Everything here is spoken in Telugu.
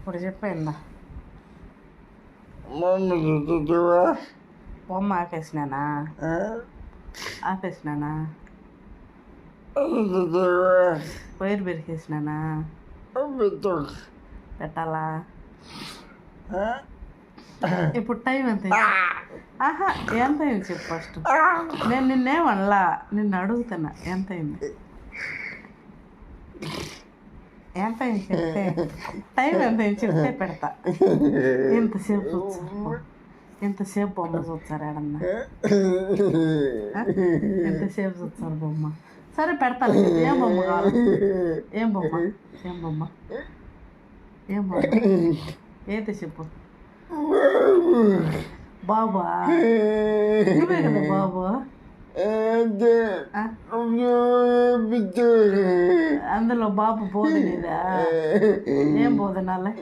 ఇప్పుడు చెప్పేందా మమ్మీ బొమ్మ ఆపేసినానా ఆపేసినానా వైర్ పెరికేసినానా పెట్టాలా ఇప్పుడు టైం ఎంత ఆహా ఎంత అయింది చెప్పు ఫస్ట్ నేను నిన్నేమనలా నిన్ను అడుగుతున్నా ఎంత అయింది ఎంత అయింది చెప్తే టైం ఎంత అయింది చెప్తే పెడతా ఎంతసేపు చూస్తారు ఎంతసేపు బొమ్మ చూస్తారు ఏడన్నా ఎంతసేపు చూస్తారు బొమ్మ సరే పెడతాను ఏం బొమ్మ కావాలి ఏం బొమ్మ ఏం బొమ్మ ఏం బొమ్మ ఏది చెప్పు బాబా నువ్వే కదా బాబు అందులో బాబు బోధనేదా ఏం బోధనాలే